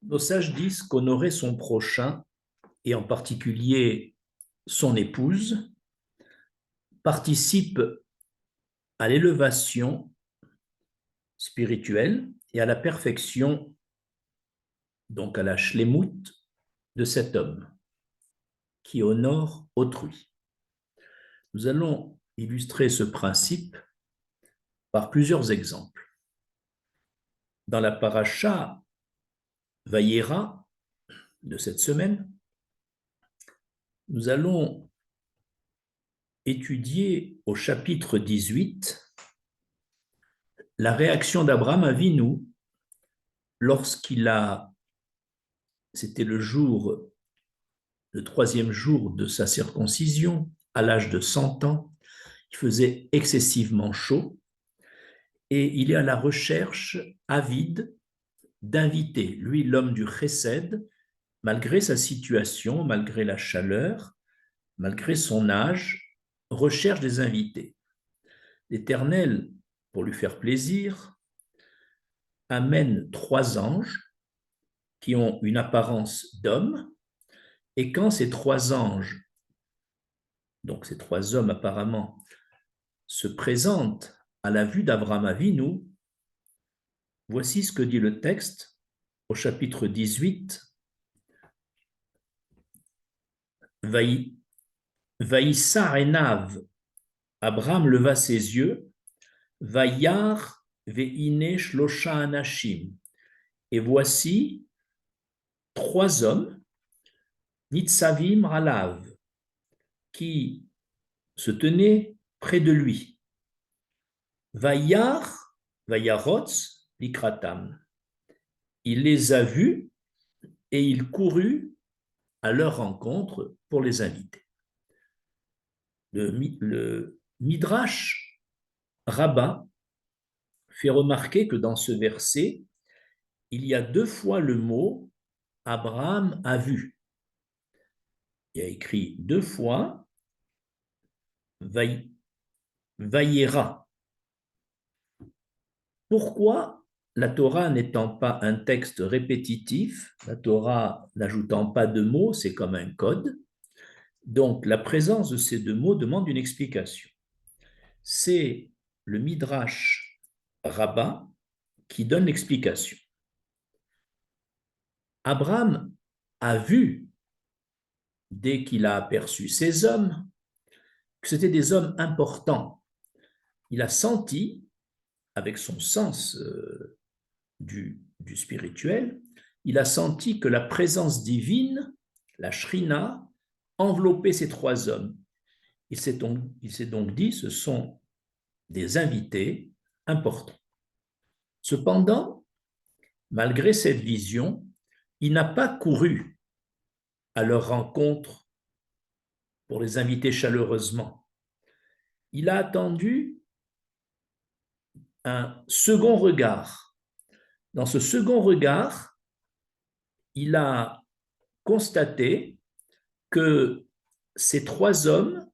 Nos sages disent qu'honorer son prochain, et en particulier son épouse, participe à l'élévation spirituelle et à la perfection, donc à la shlemut de cet homme qui honore autrui. Nous allons illustrer ce principe par plusieurs exemples. Dans la paracha Vayera de cette semaine, nous allons étudier au chapitre 18 la réaction d'Abraham Avinu lorsqu'il a, c'était le troisième jour de sa circoncision, à l'âge de 100 ans, il faisait excessivement chaud et il est à la recherche avide d'invités. Lui, l'homme du chesed, malgré sa situation, malgré la chaleur, malgré son âge, recherche des invités. L'Éternel, pour lui faire plaisir, amène 3 anges qui ont une apparence d'hommes, et quand ces 3 anges, donc ces 3 hommes apparemment, se présentent à la vue d'Abraham Avinu, voici ce que dit le texte au chapitre 18. Vaïssa Enav, Abraham leva ses yeux, Vayar veine shlosha anashim, et voici 3 hommes, Nitzavim Ralav, qui se tenaient près de lui. Vayar, Vayarotz, Likratam. Il les a vus et il courut à leur rencontre pour les inviter. Le Midrash Rabbah fait remarquer que dans ce verset, il y a 2 fois le mot Abraham a vu. Il y a écrit 2 fois Vayera. Pourquoi la Torah n'étant pas un texte répétitif, la Torah n'ajoutant pas de mots, c'est comme un code, donc la présence de ces 2 mots demande une explication. C'est le Midrash Rabbah qui donne l'explication. Abraham a vu, dès qu'il a aperçu ces hommes, que c'était des hommes importants. Il a senti, avec son sens du spirituel, il a senti que la présence divine, la Shrina, enveloppait ces 3 hommes. Il s'est donc dit, ce sont des invités importants. Cependant, malgré cette vision, il n'a pas couru à leur rencontre pour les inviter chaleureusement. Il a attendu un second regard. Dans ce second regard, il a constaté que ces 3 hommes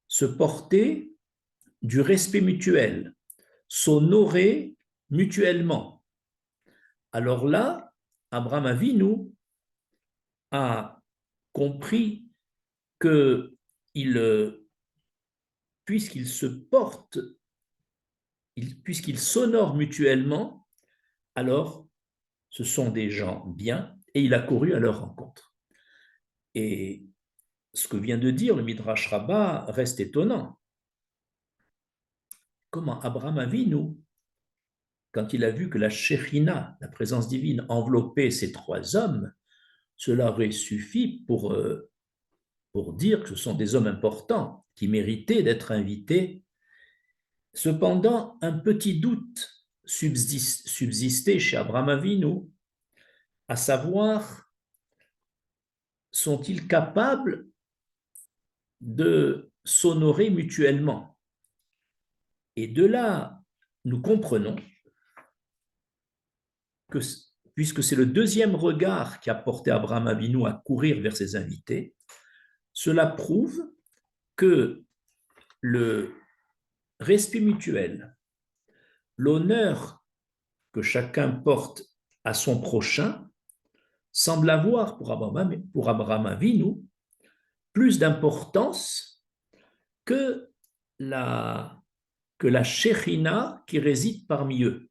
se portaient du respect mutuel, s'honoraient mutuellement. Alors là, Abraham Avinu a compris que puisqu'ils se portent, puisqu'ils s'honorent mutuellement, alors ce sont des gens bien, et il a couru à leur rencontre. Et ce que vient de dire le Midrash Rabbah reste étonnant. Comment Abraham Avinu, quand il a vu que la Shekhinah, la présence divine, enveloppait ces 3 hommes, cela aurait suffi pour dire que ce sont des hommes importants qui méritaient d'être invités. Cependant, un petit doute subsistait chez Abraham Avinu, à savoir, sont-ils capables de s'honorer mutuellement? Et de là, nous comprenons que, puisque c'est le deuxième regard qui a porté Abraham Avinu à courir vers ses invités, cela prouve que le respect mutuel, l'honneur que chacun porte à son prochain, semble avoir pour Abraham Avinu plus d'importance que la Shekhinah qui réside parmi eux.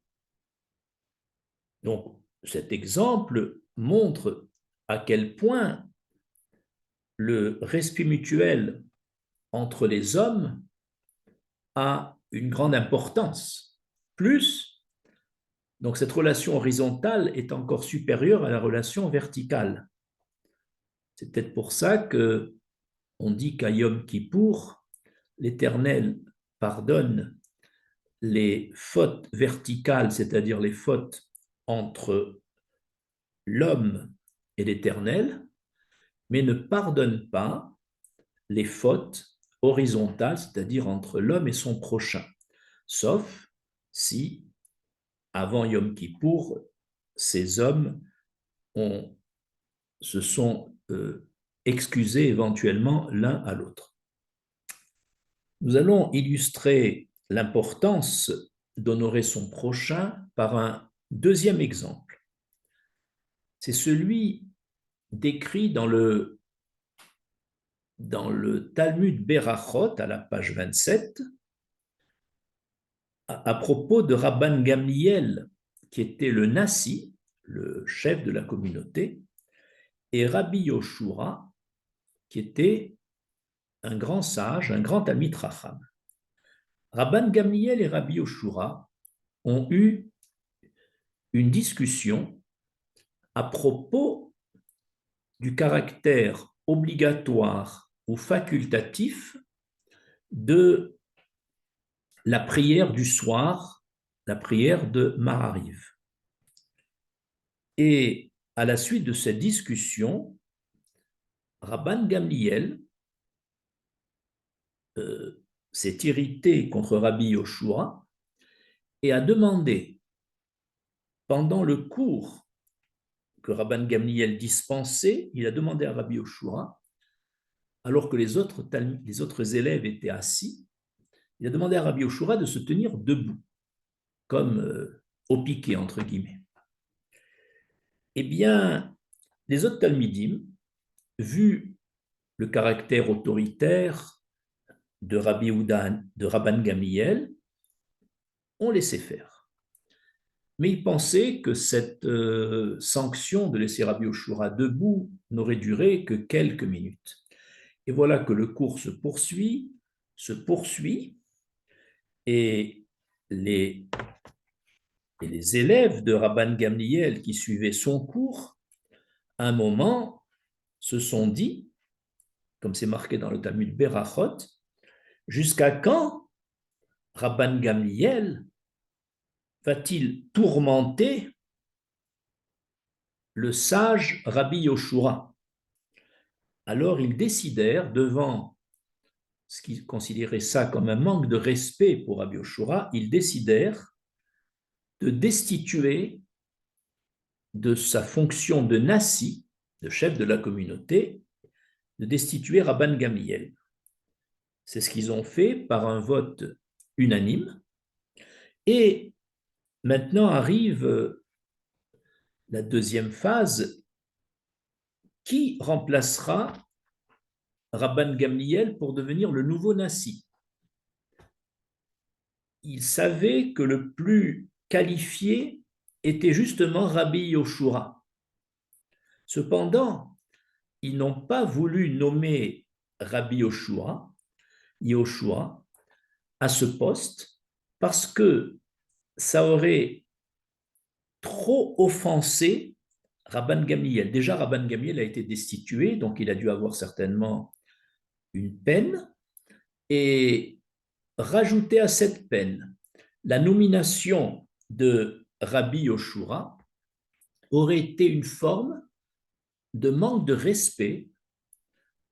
Donc, cet exemple montre à quel point le respect mutuel entre les hommes a une grande importance. Plus, donc cette relation horizontale est encore supérieure à la relation verticale. C'est peut-être pour ça que on dit qu'à Yom Kippour, l'Éternel pardonne les fautes verticales, c'est-à-dire les fautes entre l'homme et l'Éternel, mais ne pardonne pas les fautes horizontales, c'est-à-dire entre l'homme et son prochain, sauf si, avant Yom Kippour, ces hommes se sont excusés éventuellement l'un à l'autre. Nous allons illustrer l'importance d'honorer son prochain par un deuxième exemple. C'est celui décrit dans le Talmud Berachot, à la page 27, à propos de Rabban Gamliel, qui était le Nassi, le chef de la communauté, et Rabbi Yoshua, qui était un grand sage, un grand Talmid Racham. Rabban Gamliel et Rabbi Yoshua ont eu une discussion à propos du caractère obligatoire ou facultatif de la prière du soir, la prière de Mahariv. Et à la suite de cette discussion, Rabban Gamliel s'est irrité contre Rabbi Yoshua et a demandé, pendant le cours que Rabban Gamliel dispensait, il a demandé à Rabbi Yoshua, alors que les autres élèves étaient assis, il a demandé à Rabbi Yoshua de se tenir debout, comme au piquet, entre guillemets. Eh bien, les autres Talmidim, vu le caractère autoritaire de Rabbi Houdan, de Rabban Gamliel, ont laissé faire. Mais ils pensaient que cette sanction de laisser Rabbi Yoshua debout n'aurait duré que quelques minutes. Et voilà que le cours se poursuit, et les élèves de Rabban Gamliel qui suivaient son cours, à un moment, se sont dit, comme c'est marqué dans le Talmud Berachot, jusqu'à quand Rabban Gamliel va-t-il tourmenter le sage Rabbi Yoshua? Alors ils décidèrent, devant ce qu'ils considéraient ça comme un manque de respect pour Rabbi Yoshua, ils décidèrent de destituer de sa fonction de Nassi, de chef de la communauté, de destituer Rabban Gamliel. C'est ce qu'ils ont fait par un vote unanime. Et maintenant arrive la deuxième phase. Qui remplacera Rabban Gamliel pour devenir le nouveau Nassi? Il savait que le plus qualifié était justement Rabbi Yoshua. Cependant, ils n'ont pas voulu nommer Rabbi Yoshua à ce poste parce que ça aurait trop offensé Rabban Gamliel. Déjà, Rabban Gamliel a été destitué, donc il a dû avoir certainement une peine, et rajouter à cette peine la nomination de Rabbi Yoshua aurait été une forme de manque de respect,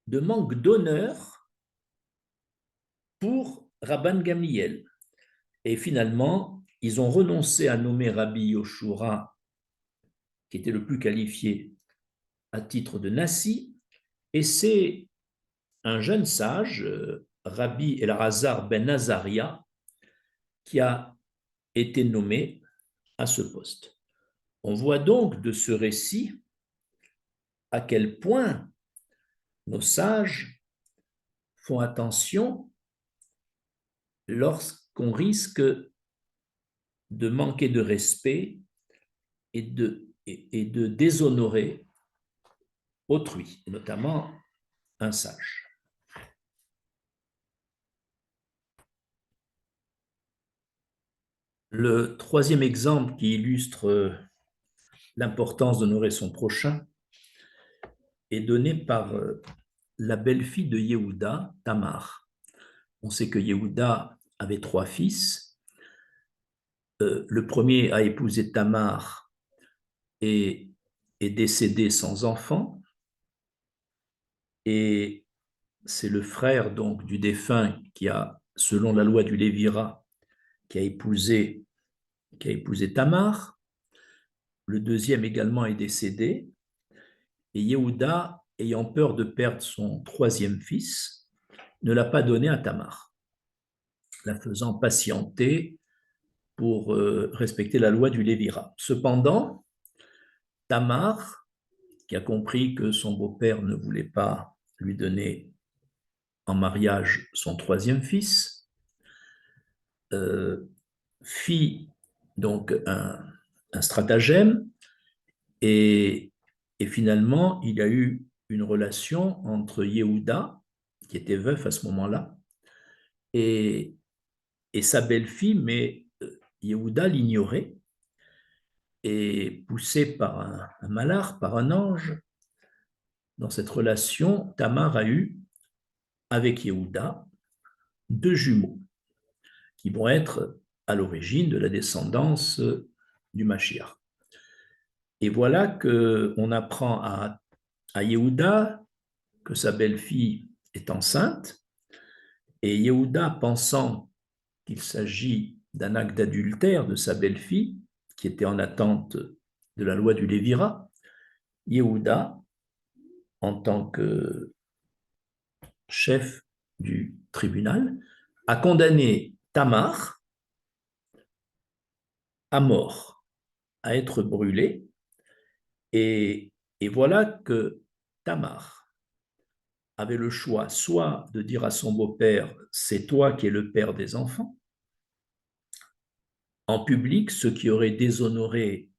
de manque d'honneur pour Rabban Gamliel. Et finalement, ils ont renoncé à nommer Rabbi Yoshua, qui était le plus qualifié, à titre de Nassi, et c'est un jeune sage, Rabbi Elazar ben Azaria, qui a été nommé à ce poste. On voit donc de ce récit à quel point nos sages font attention lorsqu'on risque de manquer de respect et de déshonorer autrui, notamment un sage. Le troisième exemple qui illustre l'importance d'honorer son prochain est donné par la belle-fille de Yehuda, Tamar. On sait que Yehuda avait 3 fils. Le premier a épousé Tamar et est décédé sans enfant. Et c'est le frère donc du défunt qui a, selon la loi du Lévira, qui a épousé Tamar. Le deuxième également est décédé. Et Yehuda, ayant peur de perdre son troisième fils, ne l'a pas donné à Tamar, la faisant patienter pour respecter la loi du Lévira. Cependant, Tamar, qui a compris que son beau-père ne voulait pas lui donner en mariage son troisième fils, fit donc un stratagème et finalement, il y a eu une relation entre Yehuda, qui était veuf à ce moment-là, et sa belle-fille, mais Yehuda l'ignorait, et poussé par un malheur, par un ange, dans cette relation, Tamar a eu, avec Yehuda, 2 jumeaux, qui vont être à l'origine de la descendance du Mashiach. Et voilà qu'on apprend à Yehuda que sa belle-fille est enceinte, et Yehuda, pensant qu'il s'agit d'un acte d'adultère de sa belle-fille, qui était en attente de la loi du Lévira, Yehuda, en tant que chef du tribunal, a condamné Tamar à mort, à être brûlée, et voilà que Tamar avait le choix soit de dire à son beau-père « c'est toi qui es le père des enfants », en public, ce qui aurait déshonoré,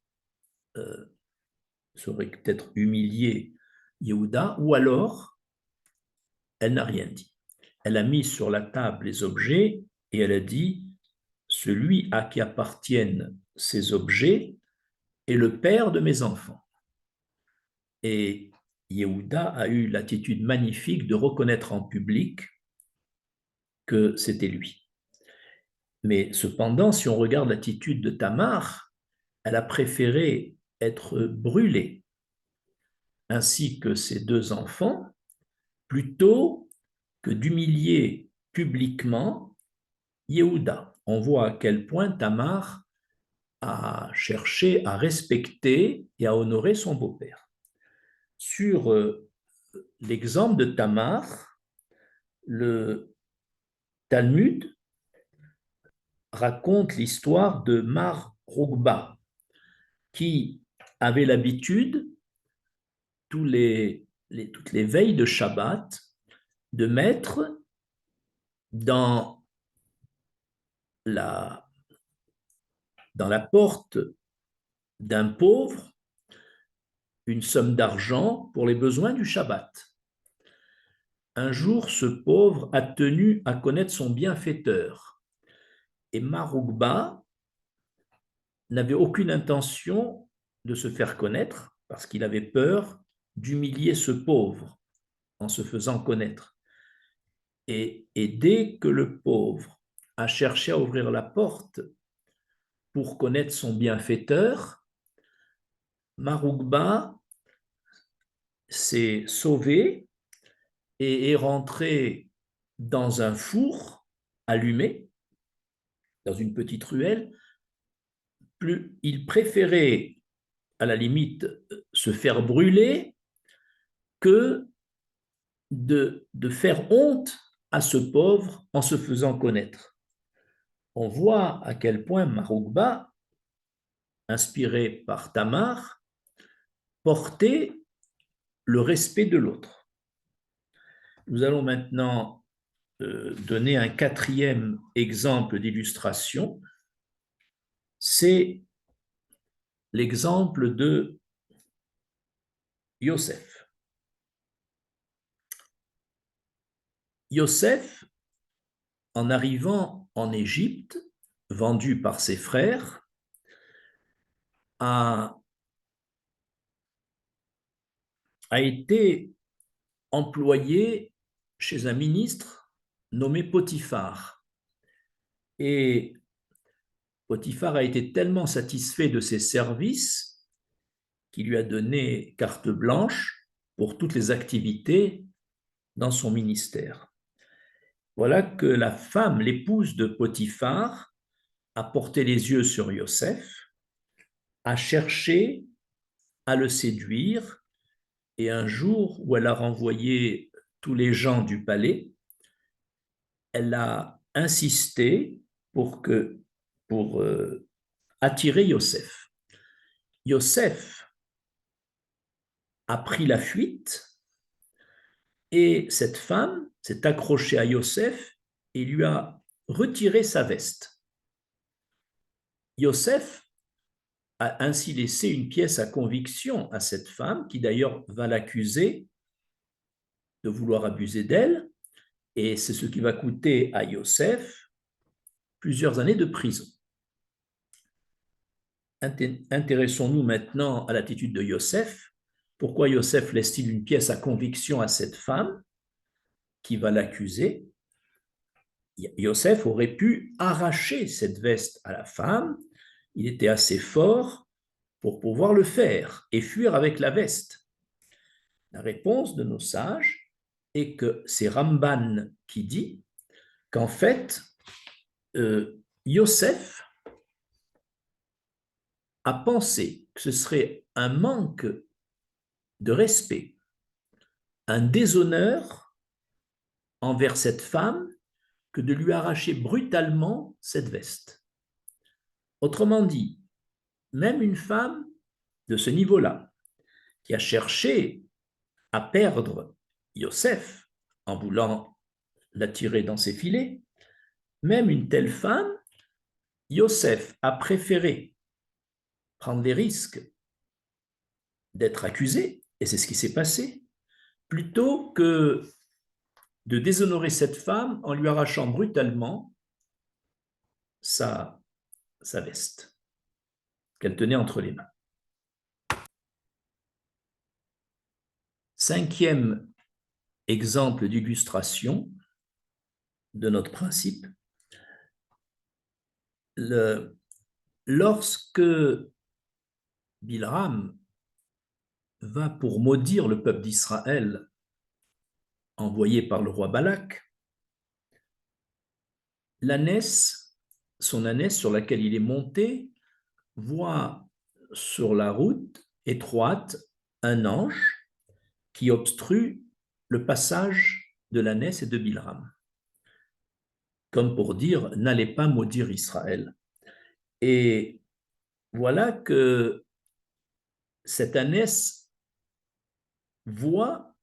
ça aurait peut-être humilié Yehuda, ou alors elle n'a rien dit. Elle a mis sur la table les objets et elle a dit « celui à qui appartiennent ces objets est le père de mes enfants ». Et Yehuda a eu l'attitude magnifique de reconnaître en public que c'était lui. Mais cependant, si on regarde l'attitude de Tamar, elle a préféré être brûlée, ainsi que ses 2 enfants, plutôt que d'humilier publiquement Yehuda. On voit à quel point Tamar a cherché à respecter et à honorer son beau-père. Sur l'exemple de Tamar, le Talmud raconte l'histoire de Mar Rogba, qui avait l'habitude, toutes les veilles de Shabbat, de mettre dans la porte d'un pauvre une somme d'argent pour les besoins du Shabbat. Un jour, ce pauvre a tenu à connaître son bienfaiteur. Et Maroukba n'avait aucune intention de se faire connaître parce qu'il avait peur d'humilier ce pauvre en se faisant connaître. Et dès que le pauvre a cherché à ouvrir la porte pour connaître son bienfaiteur, Maroukba s'est sauvé et est rentré dans un four allumé, dans une petite ruelle. Il préférait, à la limite, se faire brûler que de faire honte à ce pauvre en se faisant connaître. On voit à quel point Maroukba, inspiré par Tamar, portait le respect de l'autre. Nous allons maintenant donner un quatrième exemple d'illustration. C'est l'exemple de Yosef. Yosef, en arrivant en Égypte, vendu par ses frères, a été employé chez un ministre nommé Potiphar. Et Potiphar a été tellement satisfait de ses services qu'il lui a donné carte blanche pour toutes les activités dans son ministère. Voilà que la femme, l'épouse de Potiphar, a porté les yeux sur Yosef, a cherché à le séduire, et un jour où elle a renvoyé tous les gens du palais, elle a insisté pour attirer Yosef. Yosef a pris la fuite et cette femme s'est accrochée à Yosef et lui a retiré sa veste. Yosef a ainsi laissé une pièce à conviction à cette femme qui d'ailleurs va l'accuser de vouloir abuser d'elle, et c'est ce qui va coûter à Yosef plusieurs années de prison. Intéressons-nous maintenant à l'attitude de Yosef. Pourquoi Yosef laisse-t-il une pièce à conviction à cette femme qui va l'accuser? Yosef aurait pu arracher cette veste à la femme, il était assez fort pour pouvoir le faire et fuir avec la veste. La réponse de nos sages est que c'est Ramban qui dit qu'en fait, Yosef a pensé que ce serait un manque de respect, un déshonneur envers cette femme que de lui arracher brutalement cette veste. Autrement dit, même une femme de ce niveau-là, qui a cherché à perdre Yosef en voulant l'attirer dans ses filets, même une telle femme, Yosef a préféré prendre les risques d'être accusé, et c'est ce qui s'est passé, plutôt que de déshonorer cette femme en lui arrachant brutalement sa veste qu'elle tenait entre les mains. Cinquième exemple d'illustration de notre principe, lorsque Bilram va pour maudire le peuple d'Israël envoyé par le roi Balak, son ânesse sur laquelle il est monté voit sur la route étroite un ange qui obstrue le passage de l'ânesse et de Bilram, comme pour dire « n'allez pas maudire Israël ». Et voilà que cette ânesse voit,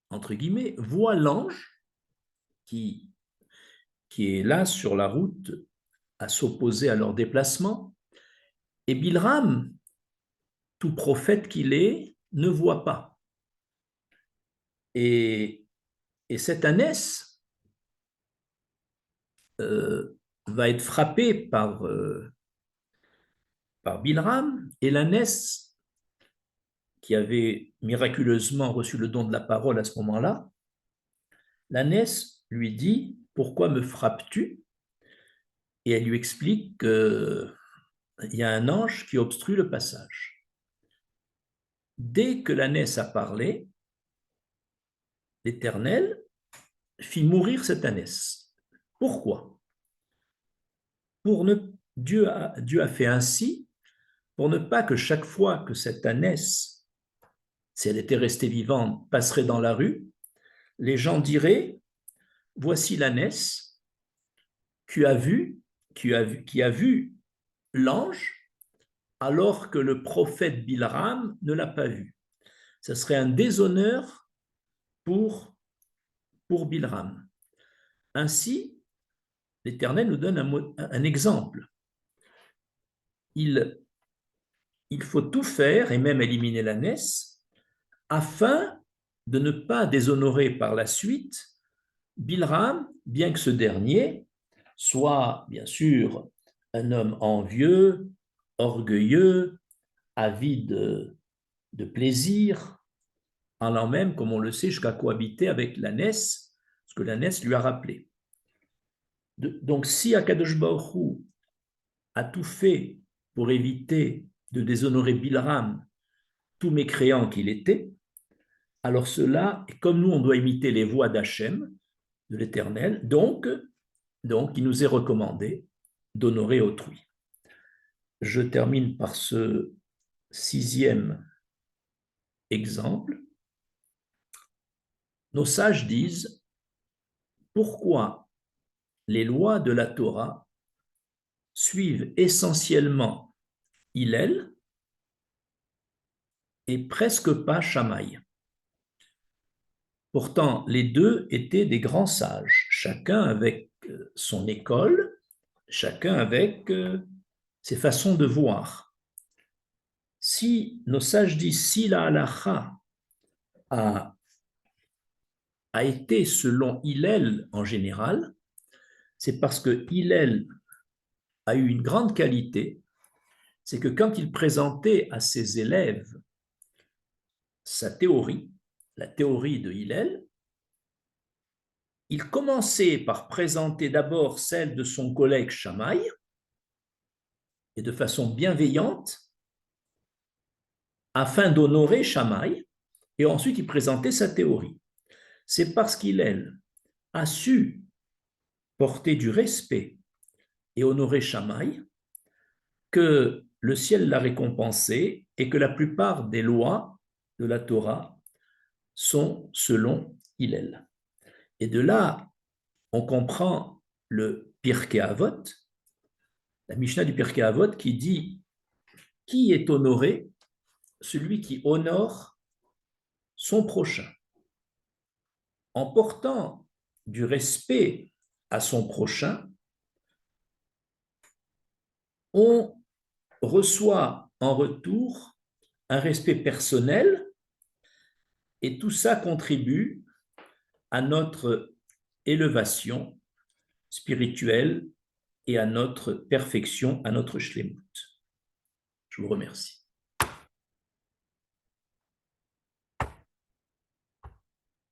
entre guillemets, voit l'ange qui est là sur la route à s'opposer à leur déplacement, et Bilram, tout prophète qu'il est, ne voit pas. Et cette ânesse va être frappée par Bilram, et l'ânesse, qui avait miraculeusement reçu le don de la parole à ce moment-là, l'ânesse lui dit « Pourquoi me frappes-tu » Et elle lui explique qu'il y a un ange qui obstrue le passage. Dès que l'ânesse a parlé, l'Éternel fit mourir cette ânesse. Pourquoi? Dieu a fait ainsi pour ne pas que chaque fois que cette ânesse, si elle était restée vivante, passerait dans la rue, les gens diraient « Voici l'ânesse qui a vu l'ange alors que le prophète Bilram ne l'a pas vu ». ce serait un déshonneur pour Bilram. Ainsi, l'Éternel nous donne un exemple. Il faut tout faire, et même éliminer l'ânesse, afin de ne pas déshonorer par la suite Bilram, bien que ce dernier soit, bien sûr, un homme envieux, orgueilleux, avide de plaisir, allant même, comme on le sait, jusqu'à cohabiter avec l'ânesse, ce que l'ânesse lui a rappelé. Donc, si Akadosh Baruch Hu a tout fait pour éviter de déshonorer Bilram, tout mécréant qu'il était, alors cela, comme nous, on doit imiter les voies d'Hachem, de l'Éternel, donc, il nous est recommandé d'honorer autrui. Je termine par ce 6e exemple. Nos sages disent pourquoi les lois de la Torah suivent essentiellement Hillel et presque pas Shammai. Pourtant, les deux étaient des grands sages, chacun avec son école, chacun avec ses façons de voir. Si nos sages disent si la halacha a été selon Hillel en général, c'est parce que Hillel a eu une grande qualité, c'est que quand il présentait à ses élèves sa théorie, la théorie de Hillel, il commençait par présenter d'abord celle de son collègue Shammai, et de façon bienveillante, afin d'honorer Shammai, et ensuite il présentait sa théorie. C'est parce qu'Hillel a su porter du respect et honorer Shammai que le ciel l'a récompensé et que la plupart des lois de la Torah sont selon Hillel. Et de là, on comprend le Pirkei Avot, la Mishnah du Pirkei Avot qui dit qui est honoré? Celui qui honore son prochain. En portant du respect à son prochain, on reçoit en retour un respect personnel et tout ça contribue à notre élévation spirituelle et à notre perfection, à notre shlemut. Je vous remercie.